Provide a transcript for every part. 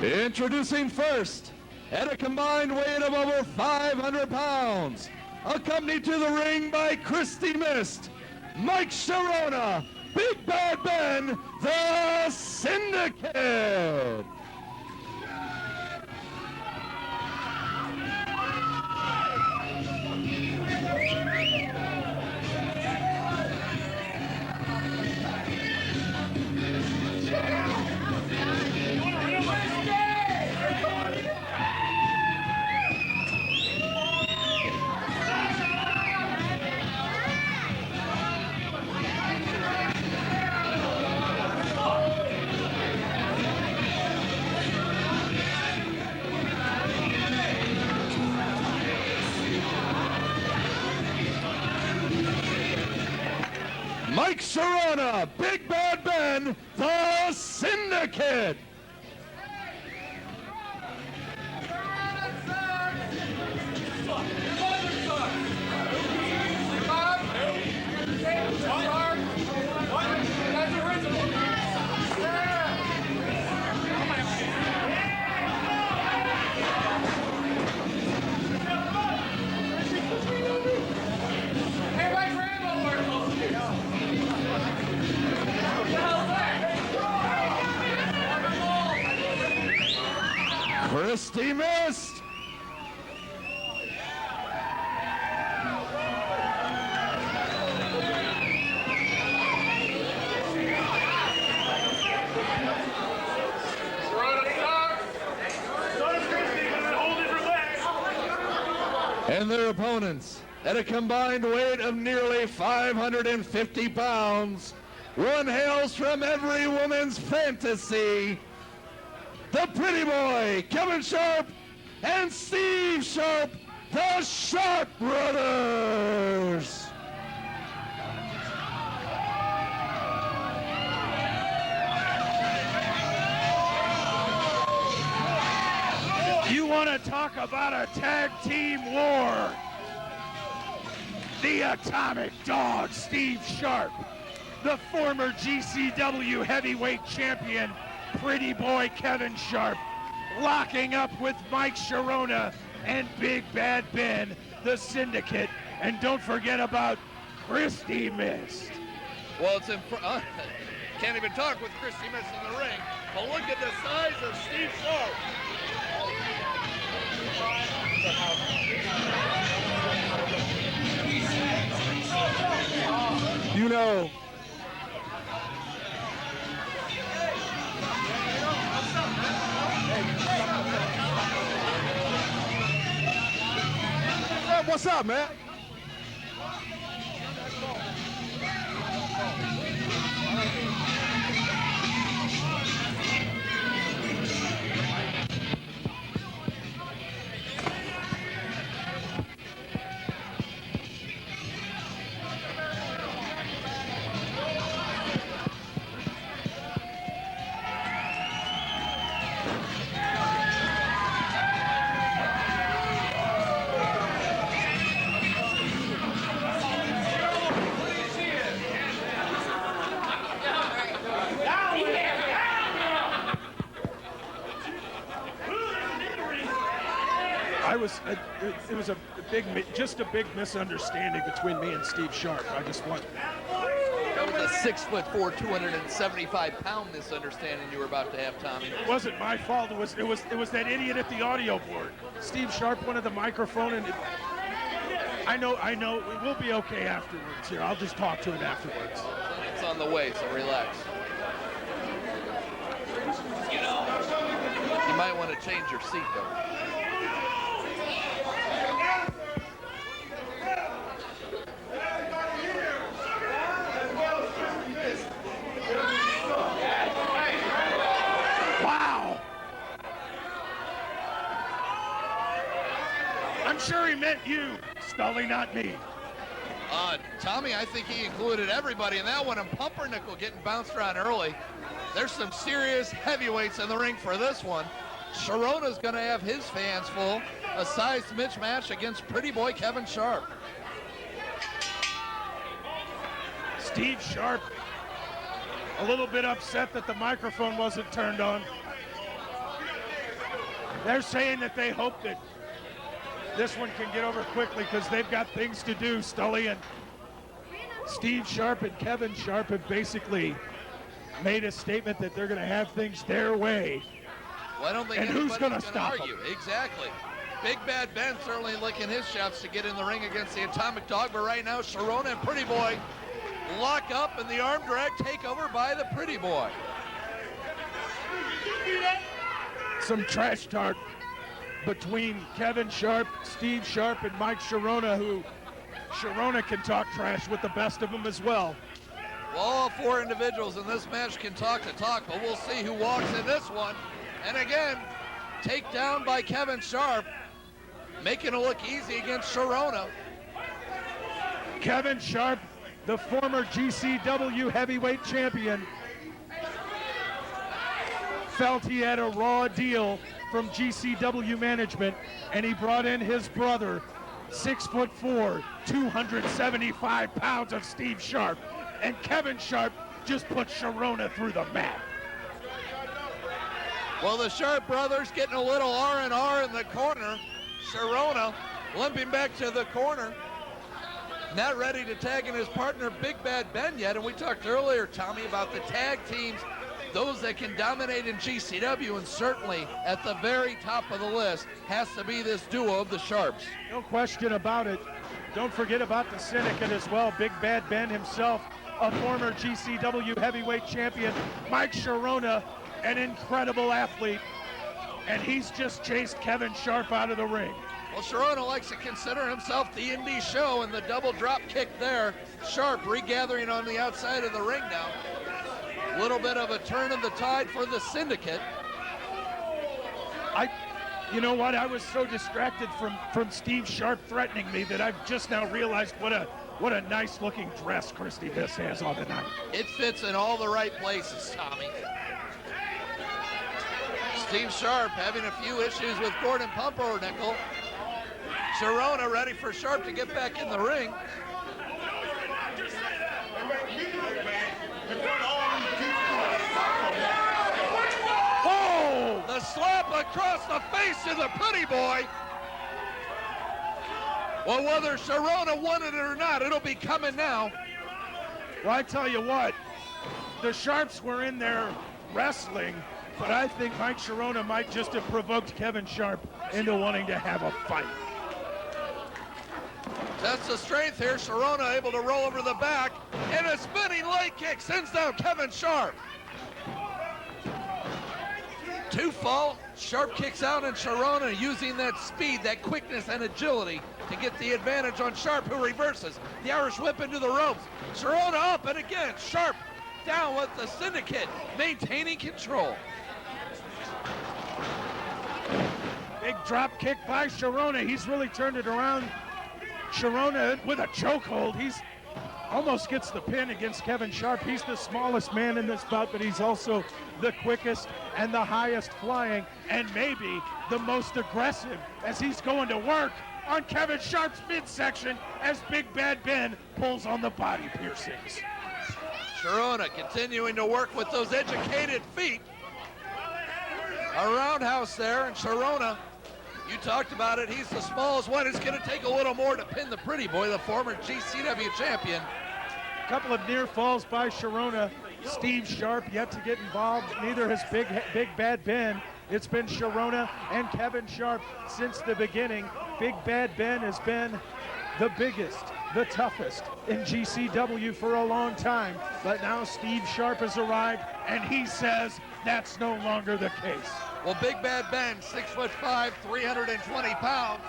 Introducing first, at a combined weight of over 500 pounds, accompanied to the ring by Christy Mist, Mike Sharona, Big Bad Ben, the Syndicate. Mike Sharona, Big Bad Ben, the Syndicate. Christy Mist. And their opponents, at a combined weight of nearly 550 pounds, one hails from every woman's fantasy, the Pretty Boy, Kevin Sharp, and Steve Sharp, the Sharp Brothers. You want to talk about a tag team war? The Atomic Dog, Steve Sharp, the former GCW heavyweight champion, Pretty Boy Kevin Sharp, locking up with Mike Sharona and Big Bad Ben, the Syndicate. And don't forget about Christy Mist. Well, it's can't even talk with Christy Mist in the ring, but look at the size of Steve Sharp. You know, what's up, man? It was just a big misunderstanding between me and Steve Sharp. I just want. That was a 6'4", 275-pound misunderstanding you were about to have, Tommy. It wasn't my fault. It was that idiot at the audio board. Steve Sharp wanted the microphone, and I know. We'll be okay afterwards. Here, I'll just talk to him afterwards. It's on the way, so relax. You might want to change your seat, though. Wow! I'm sure he meant you, Scully, not me. Tommy, I think he included everybody in that one, and Pumpernickel getting bounced around early. There's some serious heavyweights in the ring for this one. Sharona's going to have his fans full. A size mismatch against Pretty Boy Kevin Sharp. Steve Sharp, a little bit upset that the microphone wasn't turned on. They're saying that they hope that this one can get over quickly because they've got things to do. Stully and Steve Sharp and Kevin Sharp have basically made a statement that they're going to have things their way. Well, I don't think and who's going to stop stop argue. Exactly. Big Bad Ben certainly licking his chops to get in the ring against the Atomic Dog, but right now Sharona and Pretty Boy lock up and the arm drag takeover by the Pretty Boy. Some trash talk between Kevin Sharp, Steve Sharp, and Mike Sharona, who Sharona can talk trash with the best of them as well. Well, all four individuals in this match can talk the talk, but we'll see who walks in this one. And again, takedown by Kevin Sharp, making it look easy against Sharona. Kevin Sharp, the former GCW heavyweight champion, felt he had a raw deal from GCW management, and he brought in his brother, 6'4", 275 pounds of Steve Sharp, and Kevin Sharp just put Sharona through the mat. Well, the Sharp brothers getting a little R&R in the corner. Sharona limping back to the corner, not ready to tag in his partner Big Bad Ben yet. And we talked earlier, Tommy, about the tag teams, those that can dominate in GCW, and certainly at the very top of the list has to be this duo of the Sharps. No question about it. Don't forget about the Syndicate as well. Big Bad Ben himself, a former GCW heavyweight champion. Mike Sharona, an incredible athlete, and he's just chased Kevin Sharp out of the ring. Well, Sharona likes to consider himself the indie show, and the double drop kick there. Sharp regathering on the outside of the ring now. A little bit of a turn of the tide for the Syndicate. You know what? I was so distracted from Steve Sharp threatening me that I've just now realized what a nice looking dress Christy Miss has on tonight. It fits in all the right places, Tommy. Steve Sharp having a few issues with Gordon Pumpernickel. Sharona ready for Sharp to get back in the ring. Oh! The slap across the face of the Pretty Boy. Well, whether Sharona wanted it or not, it'll be coming now. Well, I tell you what, the Sharps were in there wrestling, but I think Mike Sharona might just have provoked Kevin Sharp into wanting to have a fight. That's the strength here. Sharona able to roll over the back, and a spinning leg kick sends down Kevin Sharp. Two fall, Sharp kicks out, and Sharona using that speed, that quickness, and agility to get the advantage on Sharp, who reverses. The Irish whip into the ropes. Sharona up, and again, Sharp down with the Syndicate, maintaining control. Big drop kick by Sharona. He's really turned it around. Sharona with a chokehold. He's almost gets the pin against Kevin Sharp. He's the smallest man in this bout, but he's also the quickest and the highest flying, and maybe the most aggressive, as he's going to work on Kevin Sharp's midsection as Big Bad Ben pulls on the body piercings. Sharona continuing to work with those educated feet. A roundhouse there, and Sharona, you talked about it, he's the smallest one. It's going to take a little more to pin the Pretty Boy, the former GCW champion. A couple of near falls by Sharona. Steve Sharp yet to get involved. Neither has Big Bad Ben. It's been Sharona and Kevin Sharp since the beginning. Big Bad Ben has been the biggest, the toughest in GCW for a long time. But now Steve Sharp has arrived, and he says that's no longer the case. Well, Big Bad Ben, 6'5", 320 pounds.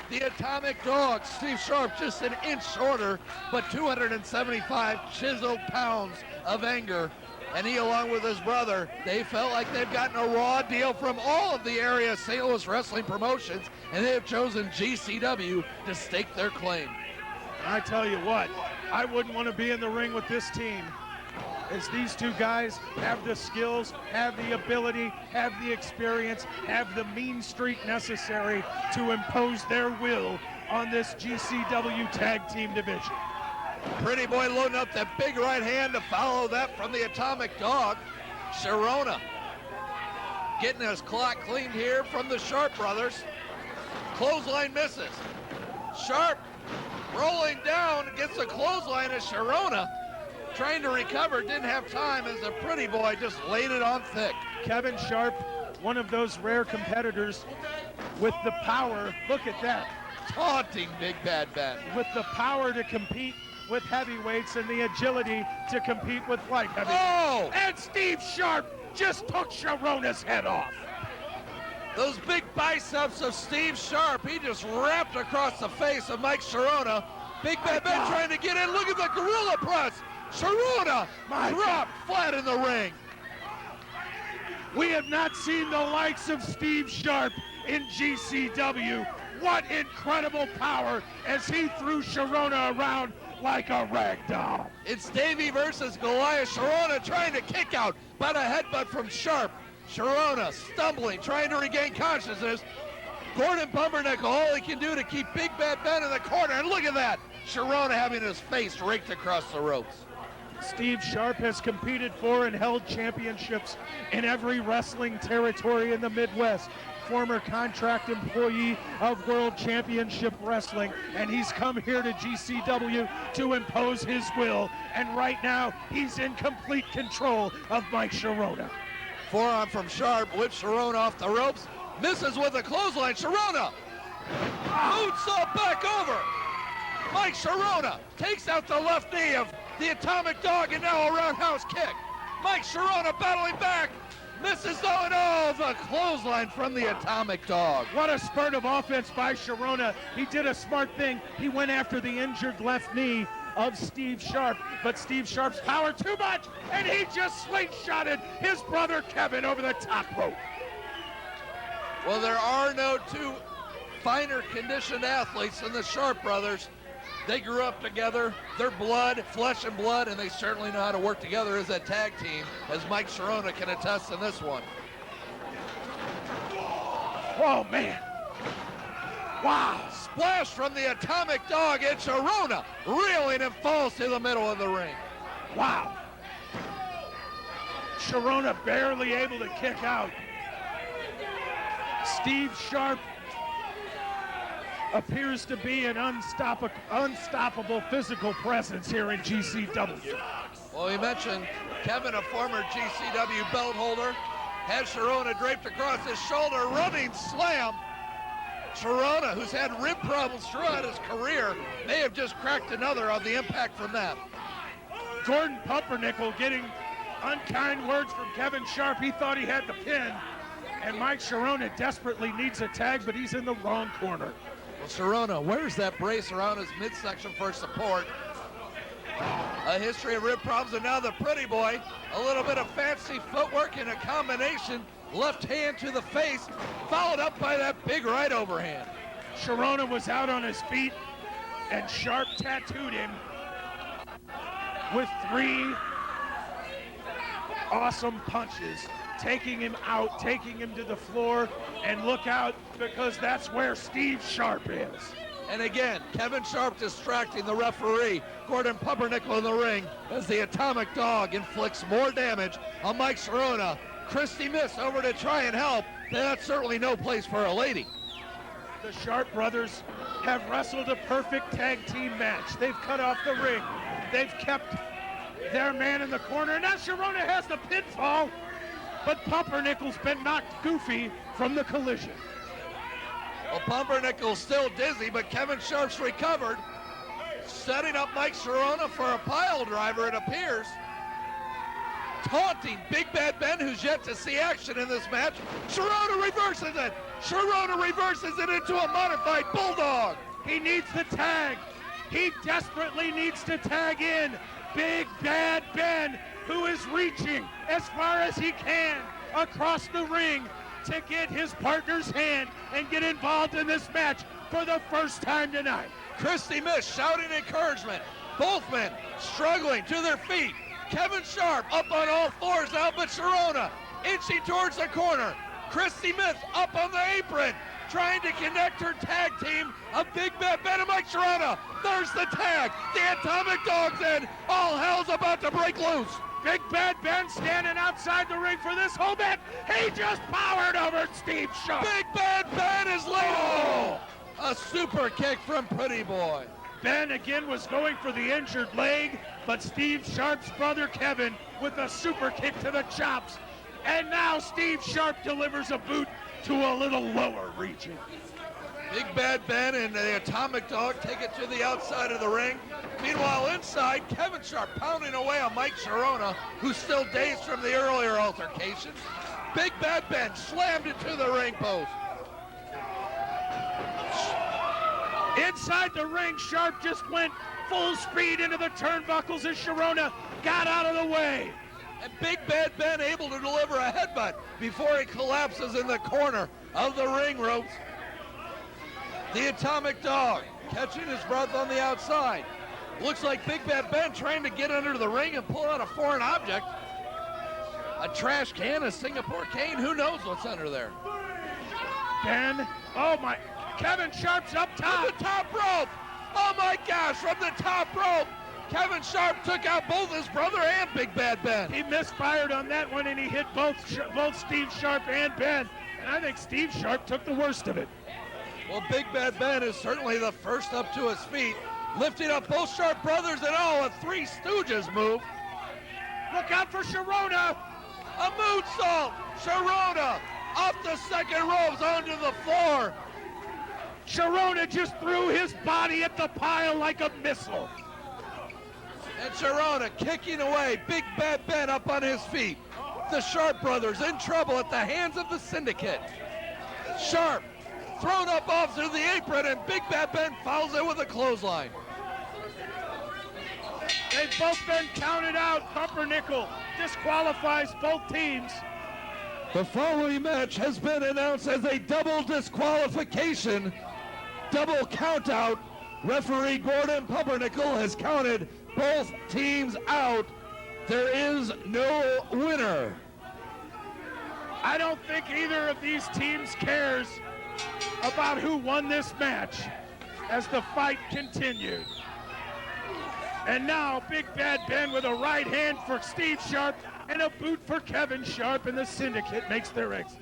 The Atomic Dog, Steve Sharp, just an inch shorter, but 275 chiseled pounds of anger. And he, along with his brother, they felt like they've gotten a raw deal from all of the area St. Louis wrestling promotions, and they have chosen GCW to stake their claim. I tell you what, I wouldn't want to be in the ring with this team, as these two guys have the skills, have the ability, have the experience, have the mean streak necessary to impose their will on this GCW tag team division. Pretty Boy loading up that big right hand to follow that from the Atomic Dog. Sharona getting his clock cleaned here from the Sharp brothers. Clothesline misses. Sharp rolling down, gets a clothesline as Sharona trying to recover, didn't have time as the pretty boy just laid it on thick. Kevin Sharp, one of those rare competitors with the power, look at that, Taunting Big Bad Ben. with the power to compete with heavyweights and the agility to compete with light heavyweights. Oh! And Steve Sharp just took Sharona's head off. Those big biceps of Steve Sharp, he just wrapped across the face of Mike Sharona. Big Bad Ben trying to get in. Look at the gorilla press. Sharona dropped flat in the ring. We have not seen the likes of Steve Sharp in GCW. What incredible power as he threw Sharona around like a rag doll. It's Davey versus Goliath. Sharona trying to kick out, but a headbutt from Sharp. Sharona stumbling, trying to regain consciousness. Gordon Pumpernickel, all he can do to keep Big Bad Ben in the corner. And look at that, Sharona having his face raked across the ropes. Steve Sharp has competed for and held championships in every wrestling territory in the Midwest. Former contract employee of World Championship Wrestling, and he's come here to GCW to impose his will, and right now he's in complete control of Mike Sharona. Forearm from Sharp, whips Sharona off the ropes, misses with a clothesline. Sharona moonsault back over. Mike Sharona takes out the left knee of the Atomic Dog, and now a roundhouse kick. Mike Sharona battling back, misses though, and oh, the clothesline from the Atomic Dog. What a spurt of offense by Sharona. He did a smart thing. He went after the injured left knee of Steve Sharp, but Steve Sharp's power too much, and he just slingshotted his brother Kevin over the top rope. Well, there are no two finer conditioned athletes than the Sharp brothers. They grew up together. They're blood, flesh and blood, and they certainly know how to work together as a tag team, as Mike Sharona can attest in this one. Oh, man. Wow. Splash from the Atomic Dog, and Sharona reeling and falls to the middle of the ring. Wow. Sharona barely able to kick out. Steve Sharp appears to be an unstoppable physical presence here in GCW. Well, we mentioned Kevin, a former GCW belt holder, has Sharona draped across his shoulder, running slam. Sharona, who's had rib problems throughout his career, may have just cracked another on the impact from that. Gordon Pumpernickel getting unkind words from Kevin Sharp. He thought he had the pin, and Mike Sharona desperately needs a tag, but he's in the wrong corner. Well, Sharona wears that brace around his midsection for support. A history of rib problems, and now the pretty boy, a little bit of fancy footwork and a combination left hand to the face, followed up by that big right overhand. Sharona was out on his feet, and Sharp tattooed him with 3 awesome punches, taking him out, taking him to the floor, and look out, because that's where Steve Sharp is. And again, Kevin Sharp distracting the referee, Gordon Pumpernickel in the ring, as the Atomic Dog inflicts more damage on Mike Sharona. Christy Miss over to try and help. That's certainly no place for a lady. The Sharp brothers have wrestled a perfect tag team match. They've cut off the ring. They've kept their man in the corner. Now Sharona has the pinfall, but Pumpernickel's been knocked goofy from the collision. Well, Pumpernickel's still dizzy, but Kevin Sharp's recovered. Setting up Mike Sharona for a pile driver, it appears. Taunting Big Bad Ben, who's yet to see action in this match. Sharona reverses it. Sharona reverses it into a modified bulldog. He needs the tag. He desperately needs to tag in Big Bad Ben, who is reaching as far as he can across the ring to get his partner's hand and get involved in this match for the first time tonight. Christy Miss shouting encouragement. Both men struggling to their feet. Kevin Sharp up on all fours now, but Sharona inching towards the corner. Christy Miss up on the apron, trying to connect her tag team of Big Bad Ben and Mike Sharona. There's the tag. The Atomic Dog's in. All hell's about to break loose. Big Bad Ben standing outside the ring for this whole bit. He just powered over Steve Sharp. Big Bad Ben is laid. Oh! A super kick from Pretty Boy. Ben again was going for the injured leg, but Steve Sharp's brother Kevin with a super kick to the chops. And now Steve Sharp delivers a boot to a little lower region. Big Bad Ben and the Atomic Dog take it to the outside of the ring. Meanwhile, inside, Kevin Sharp pounding away on Mike Sharona, who's still dazed from the earlier altercation. Big Bad Ben slammed it to the ring post. Inside the ring, Sharp just went full speed into the turnbuckles as Sharona got out of the way. And Big Bad Ben able to deliver a headbutt before he collapses in the corner of the ring ropes. The Atomic Dog catching his breath on the outside. Looks like Big Bad Ben trying to get under the ring and pull out a foreign object. A trash can, a Singapore cane, who knows what's under there. Ben, oh my, Kevin Sharp's up top. From the top rope. Oh my gosh, from the top rope. Kevin Sharp took out both his brother and Big Bad Ben. He misfired on that one and he hit both Steve Sharp and Ben. And I think Steve Sharp took the worst of it. Well, Big Bad Ben is certainly the first up to his feet, lifting up both Sharp brothers and a Three Stooges move. Look out for Sharona. A moonsault. Sharona off the second ropes onto the floor. Sharona just threw his body at the pile like a missile. And Sharona kicking away. Big Bad Ben up on his feet. The Sharp brothers in trouble at the hands of the Syndicate. Sharp thrown up off to the apron, and Big Bad Ben fouls it with a clothesline. They've both been counted out. Pumpernickel disqualifies both teams. The following match has been announced as a double disqualification, double countout. Referee Gordon Pumpernickel has counted both teams out. There is no winner. I don't think either of these teams cares about who won this match as the fight continued. And now Big Bad Ben with a right hand for Steve Sharp and a boot for Kevin Sharp, and the Syndicate makes their exit.